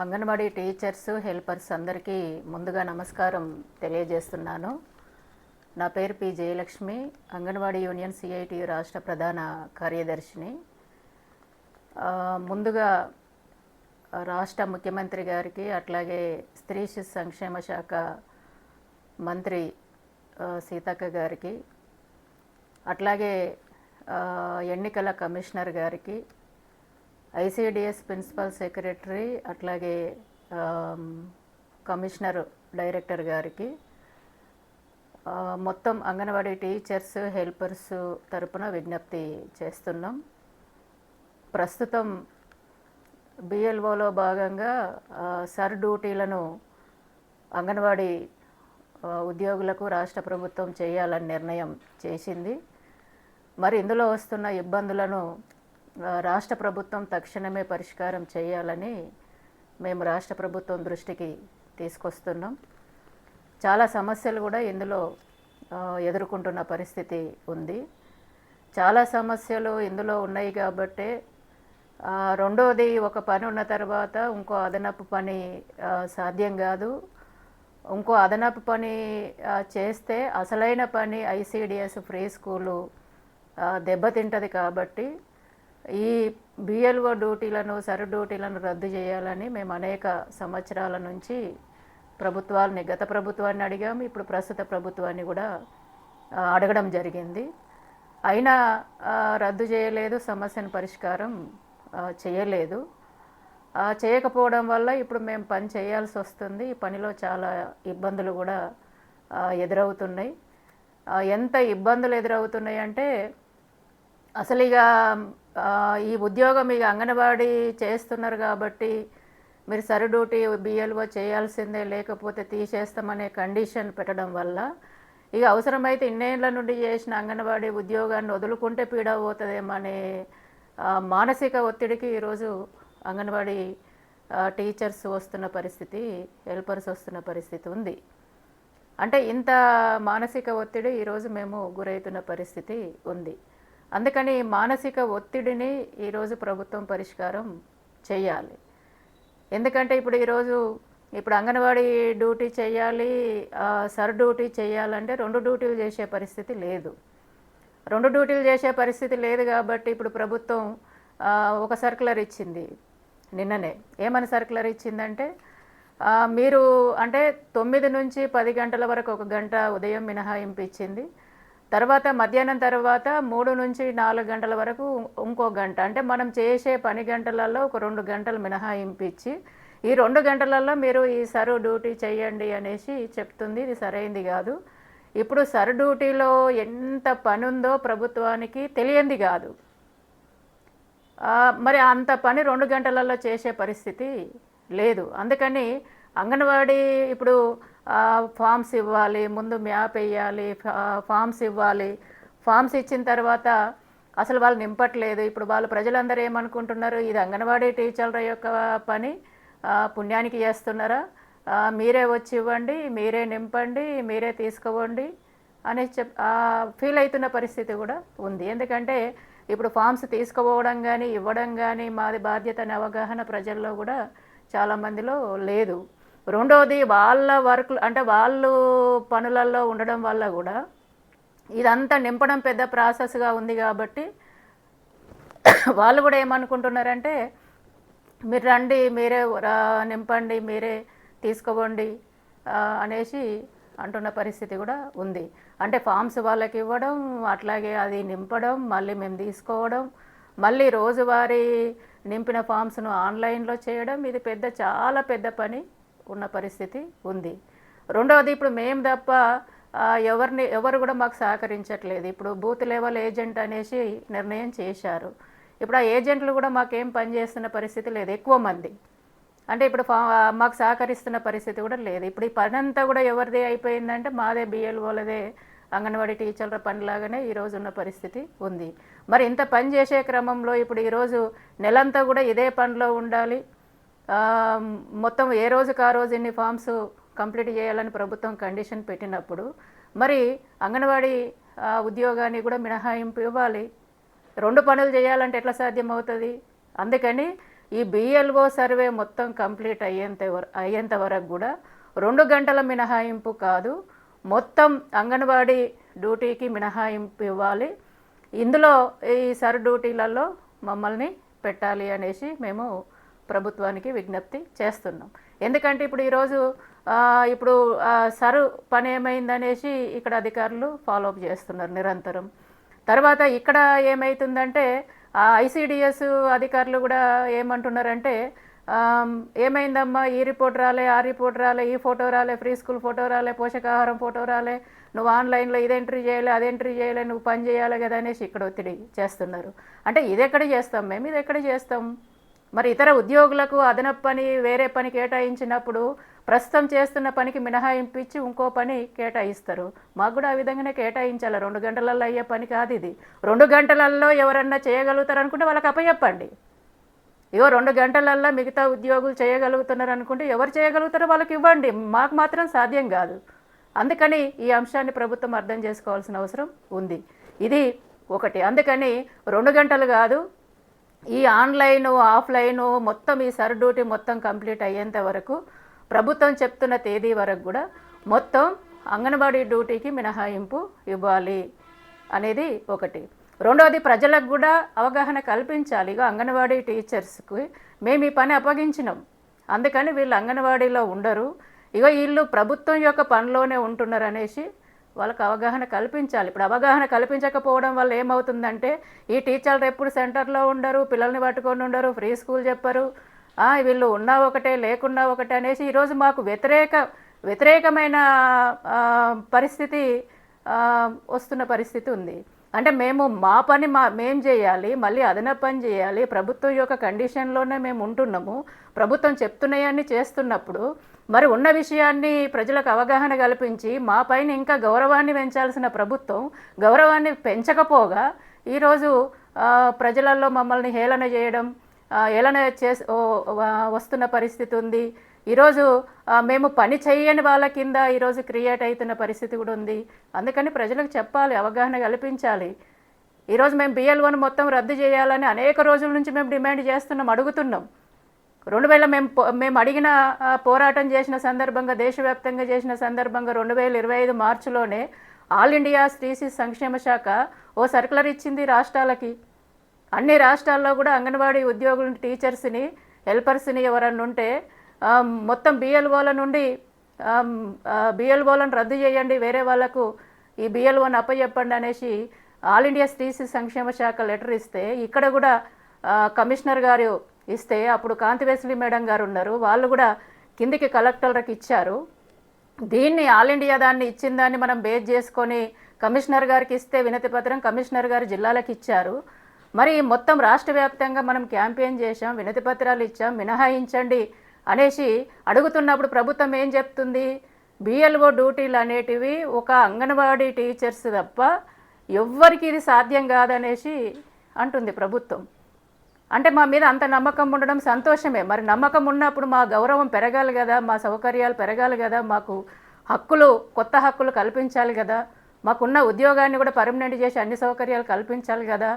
Anganwadi teachers helpers అందరికీ ముందుగా నమస్కారం తెలియజేస్తున్నాను. నా పేరు P Jayalakshmi, anganwadi union CITU రాష్ట్ర ప్రధాన కార్యదర్శిని. ముందుగా రాష్ట్ర ముఖ్యమంత్రి గారికి, అట్లాగే స్త్రీ శిశు సంక్షేమ శాఖ మంత్రి సీతక్క గారికి, అట్లాగే ఎన్నికల కమిషనర్ గారికి, ఐసిడిఎస్ ప్రిన్సిపల్ సెక్రటరీ, అట్లాగే కమిషనర్ డైరెక్టర్ గారికి, మొత్తం అంగన్వాడీ టీచర్స్ హెల్పర్స్ తరపున విజ్ఞప్తి చేస్తున్నాం. ప్రస్తుతం బిఎల్ఓలో భాగంగా సర్ డ్యూటీలను అంగన్వాడీ ఉద్యోగులకు రాష్ట్ర ప్రభుత్వం చేయాలని నిర్ణయం చేసింది. మరి ఇందులో వస్తున్న ఇబ్బందులను రాష్ట్ర ప్రభుత్వం తక్షణమే పరిష్కారం చేయాలని మేము రాష్ట్ర ప్రభుత్వం దృష్టికి తీసుకొస్తున్నాం. చాలా సమస్యలు కూడా ఇందులో ఎదుర్కొంటున్న పరిస్థితి ఉంది. చాలా సమస్యలు ఇందులో ఉన్నాయి కాబట్టే రెండోది, ఒక పని ఉన్న తర్వాత ఇంకో అదనపు పని సాధ్యం కాదు. ఇంకో అదనపు పని చేస్తే అసలైన పని ఐసిడిఎస్ ఫ్రీ స్కూలు దెబ్బతింటుంది. కాబట్టి ఈ బిఎల్ఓ డ్యూటీలను, సర్ డ్యూటీలను రద్దు చేయాలని మేము అనేక సంవత్సరాల నుంచి గత ప్రభుత్వాన్ని అడిగాము, ఇప్పుడు ప్రస్తుత ప్రభుత్వాన్ని కూడా అడగడం జరిగింది. అయినా రద్దు చేయలేదు, సమస్యను పరిష్కారం చేయలేదు. చేయకపోవడం వల్ల ఇప్పుడు మేము పని చేయాల్సి వస్తుంది. ఈ పనిలో చాలా ఇబ్బందులు కూడా ఎదురవుతున్నాయి. ఎంత ఇబ్బందులు ఎదురవుతున్నాయి అంటే, అసలు ఇక ఈ ఉద్యోగం ఇక అంగన్వాడీ చేస్తున్నారు కాబట్టి మీరు సర్ డ్యూటీ బిఎల్ఓ చేయాల్సిందే, లేకపోతే తీసేస్తామనే కండిషన్ పెట్టడం వల్ల ఇక అవసరమైతే ఇన్నేళ్ల నుండి చేసిన అంగన్వాడీ ఉద్యోగాన్ని వదులుకుంటే పీడ పోతుందేమనే మానసిక ఒత్తిడికి ఈరోజు అంగన్వాడీ టీచర్స్ వస్తున్న పరిస్థితి, హెల్పర్స్ వస్తున్న పరిస్థితి ఉంది. అంటే ఇంత మానసిక ఒత్తిడి ఈరోజు మేము గురవుతున్న పరిస్థితి ఉంది. అందుకని మానసిక ఒత్తిడిని ఈరోజు ప్రభుత్వం పరిష్కారం చేయాలి. ఎందుకంటే ఇప్పుడు అంగన్వాడీ డ్యూటీ చేయాలి, సర్ డ్యూటీ చేయాలంటే 2 డ్యూటీలు చేసే పరిస్థితి లేదు. 2 డ్యూటీలు చేసే పరిస్థితి లేదు కాబట్టి ఇప్పుడు ప్రభుత్వం ఒక సర్క్యులర్ ఇచ్చింది నిన్ననే. ఏమని సర్క్యులర్ ఇచ్చిందంటే, మీరు అంటే 9 నుంచి 10 గంటల వరకు 1 గంట ఉదయం మినహాయింపు ఇచ్చింది. తర్వాత మధ్యాహ్నం తర్వాత 3 నుంచి 4 గంటల వరకు ఇంకో గంట, అంటే మనం చేసే పని గంటలలో ఒక 2 గంటలు మినహాయింపు ఇచ్చి ఈ 2 గంటలలో మీరు ఈ సర్ డ్యూటీ చేయండి అనేసి చెప్తుంది. ఇది సరైంది కాదు. ఇప్పుడు సర్ డ్యూటీలో ఎంత పని ఉందో ప్రభుత్వానికి తెలియంది కాదు. మరి అంత పని 2 గంటలలో చేసే పరిస్థితి లేదు. అందుకని అంగన్వాడీ ఇప్పుడు ఫామ్స్ ఇవ్వాలి, ముందు మ్యాప్ వేయాలి, ఫామ్స్ ఇవ్వాలి. ఫామ్స్ ఇచ్చిన తర్వాత అసలు వాళ్ళు నింపట్లేదు. ఇప్పుడు ప్రజలందరూ ఏమనుకుంటున్నారు, ఇది అంగన్వాడీ టీచర్ల యొక్క పని, పుణ్యానికి చేస్తున్నారా, మీరే వచ్చి ఇవ్వండి, మీరే నింపండి, మీరే తీసుకోవండి అని ఫీల్ అవుతున్న పరిస్థితి కూడా ఉంది. ఎందుకంటే ఇప్పుడు ఫామ్స్ తీసుకుపోవడం కానీ ఇవ్వడం కానీ మాది బాధ్యత అనే అవగాహన ప్రజల్లో కూడా చాలామందిలో లేదు. రెండోది, వాళ్ళ వర్క్ అంటే వాళ్ళు పనులలో ఉండడం వల్ల కూడా ఇదంతా నింపడం పెద్ద ప్రాసెస్గా ఉంది. కాబట్టి వాళ్ళు కూడా ఏమనుకుంటున్నారంటే, మీరు రండి, మీరే నింపండి, మీరే తీసుకోండి అనేసి అంటున్న పరిస్థితి కూడా ఉంది. అంటే ఫామ్స్ వాళ్ళకి ఇవ్వడం, అట్లాగే అది నింపడం, మళ్ళీ మేము తీసుకోవడం, మళ్ళీ రోజువారీ నింపిన ఫామ్స్ను ఆన్లైన్లో చేయడం, ఇది చాలా పెద్ద పని ఉన్న పరిస్థితి ఉంది. రెండవది, ఇప్పుడు మేము తప్ప ఎవరు కూడా మాకు సహకరించట్లేదు. ఇప్పుడు బూత్ లెవెల్ ఏజెంట్ అనేసి నిర్ణయం చేశారు. ఇప్పుడు ఆ ఏజెంట్లు కూడా మాకేం పనిచేస్తున్న పరిస్థితి లేదు. ఎక్కువ మంది అంటే ఇప్పుడు మాకు సహకరిస్తున్న పరిస్థితి కూడా లేదు. ఇప్పుడు ఈ పని అంతా కూడా ఎవరిదే అయిపోయిందంటే మాదే, బిఎల్ఓలదే, అంగన్వాడీ టీచర్ల పనిలాగానే ఈరోజు ఉన్న పరిస్థితి ఉంది. మరి ఇంత పని చేసే క్రమంలో ఇప్పుడు ఈరోజు నెలంతా కూడా ఇదే పనిలో ఉండాలి. మొత్తం ఏ రోజుకి ఆ రోజు ఇన్ని ఫామ్స్ కంప్లీట్ చేయాలని ప్రభుత్వం కండిషన్ పెట్టినప్పుడు మరి అంగన్వాడీ ఉద్యోగాన్ని కూడా మినహాయింపు ఇవ్వాలి. 2 పనులు చేయాలంటే ఎట్లా సాధ్యం అవుతుంది? అందుకని ఈ బిఎల్ఓ సర్వే మొత్తం కంప్లీట్ అయ్యేంత వరకు కూడా 2 గంటల మినహాయింపు కాదు, మొత్తం అంగన్వాడీ డ్యూటీకి మినహాయింపు ఇవ్వాలి. ఇందులో ఈ సర్ డ్యూటీలలో మమ్మల్ని పెట్టాలి అనేసి మేము ప్రభుత్వానికి విజ్ఞప్తి చేస్తున్నాం. ఎందుకంటే ఇప్పుడు ఈరోజు ఇప్పుడు సరు పని ఏమైందనేసి ఇక్కడ అధికారులు ఫాలోఅప్ చేస్తున్నారు నిరంతరం. తర్వాత ఇక్కడ ఏమవుతుందంటే ఐసిడిఎస్ అధికారులు కూడా ఏమంటున్నారంటే ఏమైందమ్మా, ఈ రిపోర్ట్ రాలే, ఆ రిపోర్ట్ రాలే, ఈ ఫోటో రాలే, ఫ్రీ స్కూల్ ఫోటో రాలే, పోషకాహారం ఫోటో రాలే, నువ్వు ఆన్లైన్లో ఇది ఎంట్రీ చేయలే, అది ఎంట్రీ చేయలే, నువ్వు పని చేయాలి కదా అనేసి ఇక్కడ ఒత్తిడి చేస్తున్నారు. అంటే ఇది ఎక్కడ చేస్తాం మేము, ఇది ఎక్కడ చేస్తాం? మరి ఇతర ఉద్యోగులకు అదనపు పని వేరే పని కేటాయించినప్పుడు ప్రస్తుతం చేస్తున్న పనికి మినహాయింపు ఇచ్చి ఇంకో పని కేటాయిస్తారు. మాకు కూడా ఆ విధంగానే కేటాయించాలి. 2 గంటలలో అయ్యే పని కాదు ఇది. 2 గంటలలో ఎవరన్నా చేయగలుగుతారు అనుకుంటే వాళ్ళకి అప్పచెప్పండి. 2 గంటలల్లో మిగతా ఉద్యోగులు చేయగలుగుతున్నారు అనుకుంటే ఎవరు చేయగలుగుతారో వాళ్ళకి ఇవ్వండి. మాకు మాత్రం సాధ్యం కాదు. అందుకని ఈ అంశాన్ని ప్రభుత్వం అర్థం చేసుకోవాల్సిన అవసరం ఉంది. ఇది ఒకటి. అందుకని 2 గంటలు కాదు, ఈ ఆన్లైను ఆఫ్లైను మొత్తం ఈ సర్ డ్యూటీ మొత్తం కంప్లీట్ అయ్యేంత వరకు ప్రభుత్వం చెప్తున్న తేదీ వరకు కూడా మొత్తం అంగన్వాడీ డ్యూటీకి మినహాయింపు ఇవ్వాలి అనేది ఒకటి. రెండవది, ప్రజలకు కూడా అవగాహన కల్పించాలి. ఇక అంగన్వాడీ టీచర్స్కి మేము ఈ పని అప్పగించినాం, అందుకని వీళ్ళు అంగన్వాడీలో ఉండరు, వీళ్ళు ప్రభుత్వం యొక్క పనిలోనే ఉంటున్నారు అనేసి వాళ్ళకి అవగాహన కల్పించాలి. ఇప్పుడు అవగాహన కల్పించకపోవడం వల్ల ఏమవుతుందంటే ఈ టీచర్లు ఎప్పుడు సెంటర్లో ఉండరు, పిల్లల్ని పట్టుకొని ఉండరు, ఫ్రీ స్కూల్ చెప్పరు, వీళ్ళు ఉన్నా ఒకటే లేకున్నా ఒకటే అనేసి ఈరోజు మాకు వ్యతిరేకమైన పరిస్థితి వస్తున్న పరిస్థితి ఉంది. అంటే మేము మా పని మేము చేయాలి, మళ్ళీ అదనపు పని చేయాలి, ప్రభుత్వం యొక్క కండిషన్లోనే మేము ఉంటున్నాము, ప్రభుత్వం చెప్తున్నాయని చేస్తున్నప్పుడు మరి ఉన్న విషయాన్ని ప్రజలకు అవగాహన కల్పించి మా పైన ఇంకా గౌరవాన్ని పెంచాల్సిన ప్రభుత్వం గౌరవాన్ని పెంచకపోగా ఈరోజు ప్రజలలో మమ్మల్ని హేళన చేయడం, హేళన వస్తున్న పరిస్థితి ఉంది. ఈరోజు మేము పని చేయని వాళ్ళ కింద ఈరోజు క్రియేట్ అవుతున్న పరిస్థితి కూడా ఉంది. అందుకని ప్రజలకు చెప్పాలి, అవగాహన కల్పించాలి. ఈరోజు మేము బిఎల్ఓను మొత్తం రద్దు చేయాలని అనేక రోజుల నుంచి మేము డిమాండ్ చేస్తున్నాం, అడుగుతున్నాం. 2000 మేము అడిగిన పోరాటం చేసిన సందర్భంగా, దేశవ్యాప్తంగా చేసిన సందర్భంగా 2025 మార్చిలోనే ఆల్ ఇండియా స్త్రీ సంక్షేమ శాఖ ఓ సర్కులర్ ఇచ్చింది రాష్ట్రాలకి. అన్ని రాష్ట్రాల్లో కూడా అంగన్వాడీ ఉద్యోగులను, టీచర్స్ని, హెల్పర్స్ని ఎవరన్నా ఉంటే మొత్తం బిఎల్ఓలను రద్దు చేయండి, వేరే వాళ్ళకు ఈ బిఎల్ఓని అప్పచెప్పండి అనేసి ఆల్ ఇండియా స్త్రీ సంక్షేమ శాఖ లెటర్ ఇస్తే, ఇక్కడ కూడా కమిషనర్ గారు ఇస్తే అప్పుడు కాంతివేశ్వరి మేడం గారు ఉన్నారు, వాళ్ళు కూడా కిందికి కలెక్టర్లకు ఇచ్చారు. దీన్ని ఆల్ ఇండియా దాన్ని ఇచ్చిన దాన్ని మనం బేస్ చేసుకొని కమిషనర్ గారికి ఇస్తే వినతి పత్రం కమిషనర్ గారు జిల్లాలకు ఇచ్చారు. మరి మొత్తం రాష్ట్ర వ్యాప్తంగా మనం క్యాంపెయిన్ చేశాం, వినతి పత్రాలు ఇచ్చాం, మినహాయించండి అనేసి అడుగుతున్నప్పుడు ప్రభుత్వం ఏం చెప్తుంది? బిఎల్ఓ డ్యూటీలు అనేటివి ఒక అంగన్వాడీ టీచర్స్ తప్ప ఎవ్వరికి ఇది సాధ్యం కాదనేసి అంటుంది ప్రభుత్వం. అంటే మా మీద అంత నమ్మకం ఉండడం సంతోషమే. మరి నమ్మకం ఉన్నప్పుడు మా గౌరవం పెరగాలి కదా, మా సౌకర్యాలు పెరగాలి కదా, మాకు కొత్త హక్కులు కల్పించాలి కదా, మాకున్న ఉద్యోగాన్ని కూడా పర్మనెంట్ చేసి అన్ని సౌకర్యాలు కల్పించాలి కదా.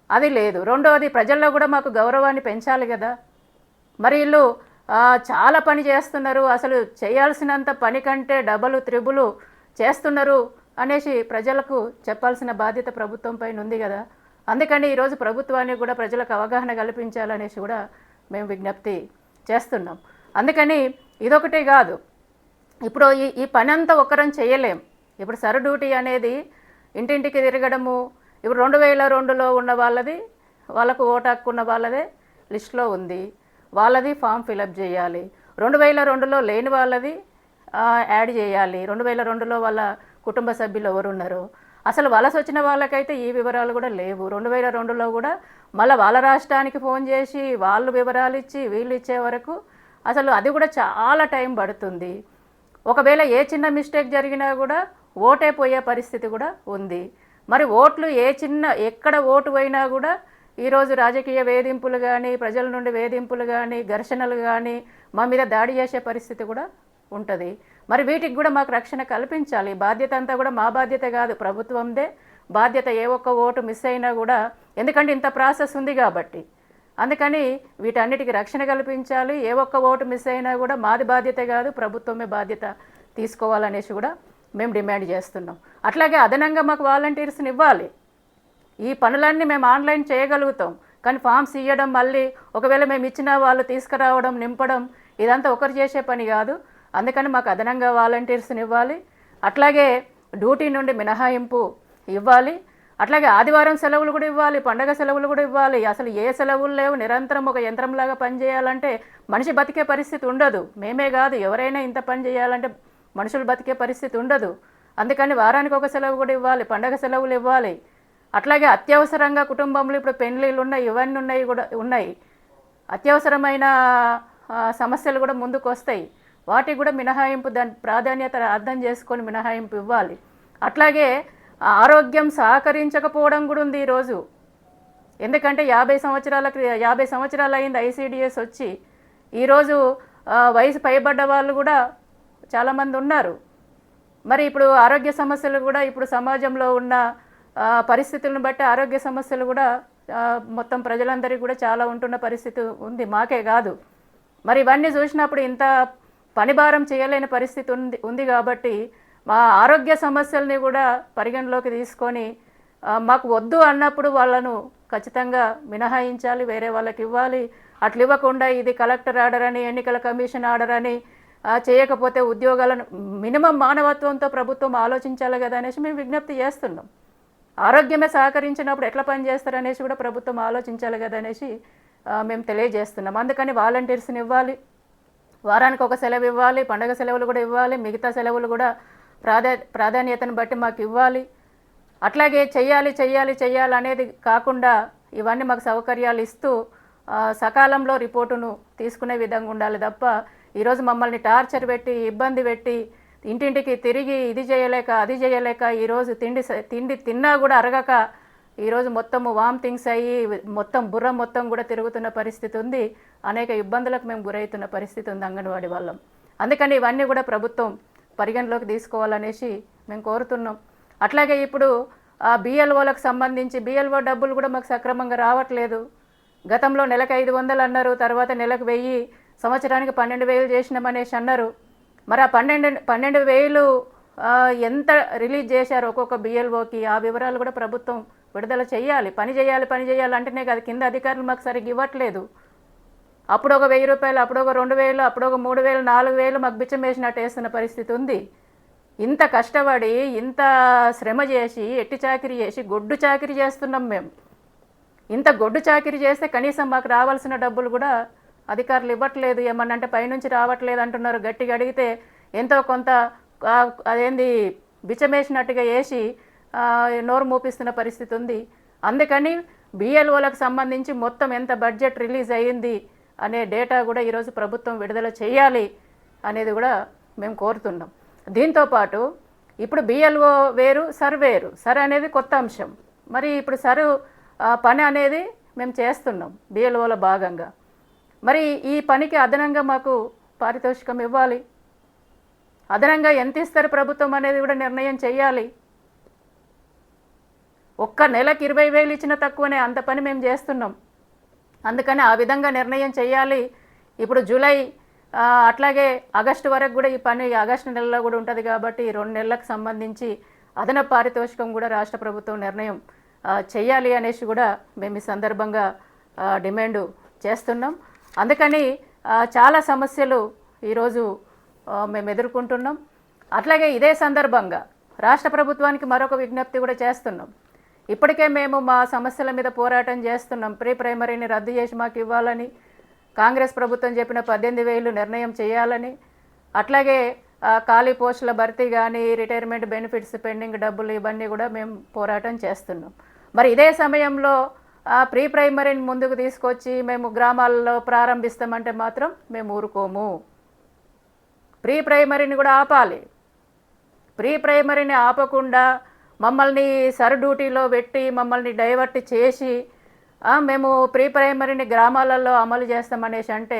అది లేదు. రెండవది, ప్రజల్లో కూడా మాకు గౌరవాన్ని పెంచాలి కదా. మరి వీళ్ళు చాలా పని చేస్తున్నారు, అసలు చేయాల్సినంత పని కంటే డబుల్ త్రిబుల్ చేస్తున్నారు అనేసి ప్రజలకు చెప్పాల్సిన బాధ్యత ప్రభుత్వం పైన ఉంది కదా. అందుకని ఈరోజు ప్రభుత్వానికి కూడా ప్రజలకు అవగాహన కల్పించాలనేసి కూడా మేము విజ్ఞప్తి చేస్తున్నాం. అందుకని ఇదొకటే కాదు, ఇప్పుడు ఈ పని అంతా ఒక్కరం చేయలేం. ఇప్పుడు సర్ డ్యూటీ అనేది ఇంటింటికి తిరగడము, ఇప్పుడు 2002లో ఉన్న వాళ్ళకు ఓటు హక్కు ఉన్న వాళ్ళదే లిస్టులో ఉంది, వాళ్ళది ఫామ్ ఫిలప్ చేయాలి. 2002లో లేని వాళ్ళది యాడ్ చేయాలి. 2002లో వాళ్ళ కుటుంబ సభ్యులు ఎవరున్నారో, అసలు వలస వచ్చిన వాళ్ళకైతే ఈ వివరాలు కూడా లేవు. 2002లో కూడా మళ్ళీ వాళ్ళ రాష్ట్రానికి ఫోన్ చేసి వాళ్ళు వివరాలు ఇచ్చి వీళ్ళు ఇచ్చే వరకు అసలు అది కూడా చాలా టైం పడుతుంది. ఒకవేళ ఏ చిన్న మిస్టేక్ జరిగినా కూడా ఓటే పోయే పరిస్థితి కూడా ఉంది. మరి ఓట్లు ఎక్కడ ఓటు పోయినా కూడా ఈరోజు రాజకీయ వేధింపులు కానీ, ప్రజల నుండి వేధింపులు కానీ, ఘర్షణలు కానీ, మా మీద దాడి చేసే పరిస్థితి కూడా ఉంటుంది. మరి వీటికి కూడా మాకు రక్షణ కల్పించాలి. బాధ్యత అంతా కూడా మా బాధ్యత కాదు, ప్రభుత్వందే బాధ్యత. ఏ ఒక్క ఓటు మిస్ అయినా కూడా, ఎందుకంటే ఇంత ప్రాసెస్ ఉంది కాబట్టి అందుకని వీటన్నిటికీ రక్షణ కల్పించాలి. ఏ ఒక్క ఓటు మిస్ అయినా కూడా మాది బాధ్యత కాదు, ప్రభుత్వమే బాధ్యత తీసుకోవాలనేసి కూడా మేము డిమాండ్ చేస్తున్నాం. అట్లాగే అదనంగా మాకు వాలంటీర్స్ని ఇవ్వాలి. ఈ పనులన్నీ మేము ఆన్లైన్ చేయగలుగుతాం, కానీ ఫామ్స్ ఇవ్వడం, మళ్ళీ ఒకవేళ మేము ఇచ్చిన వాళ్ళు తీసుకురావడం, నింపడం, ఇదంతా ఒకరు చేసే పని కాదు. అందుకని మాకు అదనంగా వాలంటీర్స్ని ఇవ్వాలి. అట్లాగే డ్యూటీ నుండి మినహాయింపు ఇవ్వాలి. అట్లాగే ఆదివారం సెలవులు కూడా ఇవ్వాలి, పండగ సెలవులు కూడా ఇవ్వాలి. అసలు ఏ సెలవులు లేవు, నిరంతరం ఒక యంత్రంలాగా పనిచేయాలంటే మనిషి బతికే పరిస్థితి ఉండదు. మేమే కాదు, ఎవరైనా ఇంత పని చేయాలంటే మనుషులు బతికే పరిస్థితి ఉండదు. అందుకని వారానికి ఒక సెలవు కూడా ఇవ్వాలి, పండగ సెలవులు ఇవ్వాలి. అట్లాగే అత్యవసరంగా కుటుంబంలో ఇప్పుడు పెళ్ళిళ్ళు ఉన్నాయి, ఇవన్నీ ఉన్నాయి. అత్యవసరమైన సమస్యలు కూడా ముందుకు వస్తాయి. వాటికి కూడా మినహాయింపు, దాని ప్రాధాన్యత అర్థం చేసుకొని మినహాయింపు ఇవ్వాలి. అట్లాగే ఆరోగ్యం సహకరించకపోవడం కూడా ఉంది ఈరోజు. ఎందుకంటే 50 సంవత్సరాలు అయింది ఐసీడీఎస్ వచ్చి. ఈరోజు వయసు పైబడ్డ వాళ్ళు కూడా చాలామంది ఉన్నారు. మరి ఇప్పుడు ఆరోగ్య సమస్యలు కూడా, ఇప్పుడు సమాజంలో ఉన్న పరిస్థితులను బట్టి ఆరోగ్య సమస్యలు కూడా మొత్తం ప్రజలందరికీ కూడా చాలా ఉంటున్న పరిస్థితి ఉంది, మాకే కాదు. మరి ఇవన్నీ చూసినప్పుడు ఇంత పనిభారం చేయలేని పరిస్థితి ఉంది కాబట్టి మా ఆరోగ్య సమస్యల్ని కూడా పరిగణలోకి తీసుకొని మాకు వద్దు అన్నప్పుడు వాళ్ళను ఖచ్చితంగా మినహాయించాలి, వేరే వాళ్ళకి ఇవ్వాలి. అట్లా ఇవ్వకుండా ఇది కలెక్టర్ ఆర్డర్ అని, ఎన్నికల కమిషన్ ఆర్డర్ అని చేయకపోతే ఉద్యోగాలను మినిమం మానవత్వంతో ప్రభుత్వం ఆలోచించాలి కదా అనేసి మేము విజ్ఞప్తి చేస్తున్నాం. ఆరోగ్యమే సహకరించినప్పుడు ఎట్లా పనిచేస్తారనేసి కూడా ప్రభుత్వం ఆలోచించాలి కదా అనేసి మేము తెలియజేస్తున్నాం. అందుకని వాలంటీర్స్ని ఇవ్వాలి, వారానికి ఒక సెలవు ఇవ్వాలి, పండగ సెలవులు కూడా ఇవ్వాలి, మిగతా సెలవులు కూడా ప్రాధాన్యతను బట్టి మాకు ఇవ్వాలి. అట్లాగే చెయ్యాలి అనేది కాకుండా ఇవన్నీ మాకు సౌకర్యాలు ఇస్తూ సకాలంలో రిపోర్టును తీసుకునే విధంగా ఉండాలి తప్ప ఈరోజు మమ్మల్ని టార్చర్ పెట్టి, ఇబ్బంది పెట్టి, ఇంటింటికి తిరిగి ఇది చేయలేక అది చేయలేక ఈరోజు తిండి తిన్నా కూడా అరగక ఈరోజు మొత్తము వామిటింగ్స్ అయ్యి మొత్తం బుర్ర మొత్తం కూడా తిరుగుతున్న పరిస్థితి ఉంది. అనేక ఇబ్బందులకు మేము గురవుతున్న పరిస్థితి ఉంది అంగన్వాడీ వాళ్ళం. అందుకని ఇవన్నీ కూడా ప్రభుత్వం పరిగణలోకి తీసుకోవాలనేసి మేము కోరుతున్నాం. అట్లాగే ఇప్పుడు బిఎల్ఓలకు సంబంధించి బిఎల్ఓ డబ్బులు కూడా మాకు సక్రమంగా రావట్లేదు. గతంలో నెలకు 500 అన్నారు, తర్వాత నెలకు 1000, సంవత్సరానికి 12,000 చేసినామనేసి అన్నారు. మరి ఆ 12,000 ఎంత రిలీజ్ చేశారు ఒక్కొక్క బిఎల్ఓకి, ఆ వివరాలు కూడా ప్రభుత్వం విడుదల చేయాలి. పని చేయాలి అంటేనే కదా, కింద అధికారులు మాకు సరిగ్గా ఇవ్వట్లేదు. అప్పుడు ఒక 1,000 రూపాయలు, అప్పుడు ఒక 2,000, అప్పుడు ఒక 3,000, 4,000 మాకు బిచ్చం వేసినట్టు వేస్తున్న పరిస్థితి ఉంది. ఇంత కష్టపడి, ఇంత శ్రమ చేసి, ఎట్టి చాకిరీ చేసి, గొడ్డు చాకిరీ చేస్తున్నాం మేము. ఇంత గొడ్డు చాకిరీ చేస్తే కనీసం మాకు రావాల్సిన డబ్బులు కూడా అధికారులు ఇవ్వట్లేదు. ఏమన్నంటే పైనుంచి రావట్లేదు అంటున్నారు. గట్టిగా అడిగితే ఎంతో కొంత అదేంది బిచ్చమేసినట్టుగా వేసి నోరు మూపిస్తున్న పరిస్థితి ఉంది. అందుకని బిఎల్ఓలకు సంబంధించి మొత్తం ఎంత బడ్జెట్ రిలీజ్ అయ్యింది అనే డేటా కూడా ఈరోజు ప్రభుత్వం విడుదల చేయాలి అనేది కూడా మేము కోరుతున్నాం. దీంతోపాటు ఇప్పుడు బిఎల్ఓ వేరు, సర్ అనేది కొత్త అంశం. మరి ఇప్పుడు పని అనేది మేము చేస్తున్నాం బిఎల్ఓలో భాగంగా. మరి ఈ పనికి అదనంగా మాకు పారితోషికం ఇవ్వాలి. అదనంగా ఎంత ఇస్తారు ప్రభుత్వం అనేది కూడా నిర్ణయం చేయాలి. ఒక్క నెలకు 20,000 ఇచ్చిన తక్కువనే, అంత పని మేము చేస్తున్నాం. అందుకని ఆ విధంగా నిర్ణయం చేయాలి. ఇప్పుడు జూలై అట్లాగే ఆగస్టు వరకు కూడా ఈ పని ఆగస్టు నెలలో కూడా ఉంటుంది కాబట్టి 2 నెలలకు సంబంధించి అదనపు పారితోషికం కూడా రాష్ట్ర ప్రభుత్వం నిర్ణయం చేయాలి అనేసి కూడా మేము ఈ సందర్భంగా డిమాండ్ చేస్తున్నాం. అందుకని చాలా సమస్యలు ఈరోజు మేము ఎదుర్కొంటున్నాం. అట్లాగే ఇదే సందర్భంగా రాష్ట్ర ప్రభుత్వానికి మరొక విజ్ఞప్తి కూడా చేస్తున్నాం. ఇప్పటికే మేము మా సమస్యల మీద పోరాటం చేస్తున్నాం. ప్రీ ప్రైమరీని రద్దు చేసి మాకు ఇవ్వాలని, కాంగ్రెస్ ప్రభుత్వం చెప్పిన 18,000 నిర్ణయం చేయాలని, అట్లాగే ఖాళీ పోస్టుల భర్తీ కానీ, రిటైర్మెంట్ బెనిఫిట్స్ పెండింగ్ డబ్బులు, ఇవన్నీ కూడా మేము పోరాటం చేస్తున్నాం. మరి ఇదే సమయంలో ప్రీ ప్రైమరీని ముందుకు తీసుకొచ్చి మేము గ్రామాల్లో ప్రారంభిస్తామంటే మాత్రం మేము ఊరుకోము. ప్రీ ప్రైమరీని కూడా ఆపాలి. ప్రీ ప్రైమరీని ఆపకుండా మమ్మల్ని డ్యూటీలో పెట్టి మమ్మల్ని డైవర్ట్ చేసి మేము ప్రీ ప్రైమరీని గ్రామాలలో అమలు చేస్తామనేసి అంటే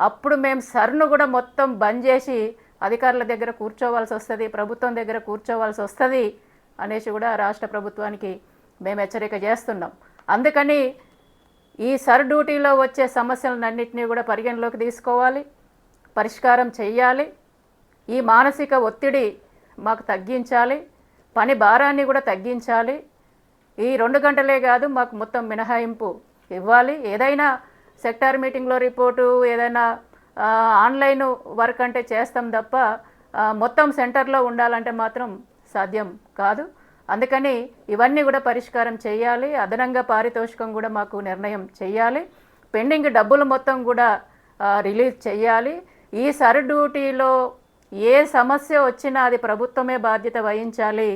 అప్పుడు మేము సర్ను కూడా మొత్తం బంద్ చేసి అధికారుల దగ్గర కూర్చోవాల్సి వస్తుంది, ప్రభుత్వం దగ్గర కూర్చోవాల్సి వస్తుంది అనేసి కూడా రాష్ట్ర ప్రభుత్వానికి మేము హెచ్చరిక చేస్తున్నాం. అందుకని ఈ సర్ డ్యూటీలో వచ్చే సమస్యలన్నింటినీ కూడా పరిగణలోకి తీసుకోవాలి, పరిష్కారం చెయ్యాలి. ఈ మానసిక ఒత్తిడి మాకు తగ్గించాలి, పని భారాన్ని కూడా తగ్గించాలి. ఈ 2 గంటలే కాదు, మాకు మొత్తం మినహాయింపు ఇవ్వాలి. ఏదైనా సెక్టార్ మీటింగ్లో రిపోర్టు, ఏదైనా ఆన్లైన్ వర్క్ అంటే చేస్తాం తప్ప మొత్తం సెంటర్లో ఉండాలంటే మాత్రం సాధ్యం కాదు. అందుకని ఇవన్నీ కూడా పరిష్కారం చేయాలి. అదనంగా పారితోషికం కూడా మాకు నిర్ణయం చేయాలి. పెండింగ్ డబ్బులు మొత్తం కూడా రిలీజ్ చేయాలి. ఈ సర్ డ్యూటీలో ఏ సమస్య వచ్చినా అది ప్రభుత్వమే బాధ్యత వహించాలి,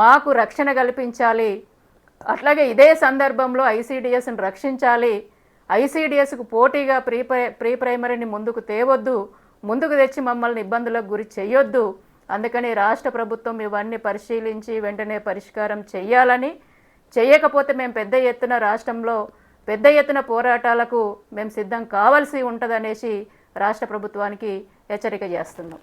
మాకు రక్షణ కల్పించాలి. అట్లాగే ఇదే సందర్భంలో ఐసీడీఎస్ని రక్షించాలి. ఐసీడీఎస్కు పోటీగా ప్రీ ప్రైమరీని ముందుకు తేవద్దు, ముందుకు తెచ్చి మమ్మల్ని ఇబ్బందులకు గురి చేయొద్దు. అందుకని రాష్ట్ర ప్రభుత్వం ఇవన్నీ పరిశీలించి వెంటనే పరిష్కారం చేయాలని, చేయకపోతే మేము పెద్ద ఎత్తున రాష్ట్రంలో పెద్ద ఎత్తున పోరాటాలకు మేము సిద్ధం కావాల్సి ఉంటుందనేసి రాష్ట్ర ప్రభుత్వానికి హెచ్చరిక చేస్తున్నాం.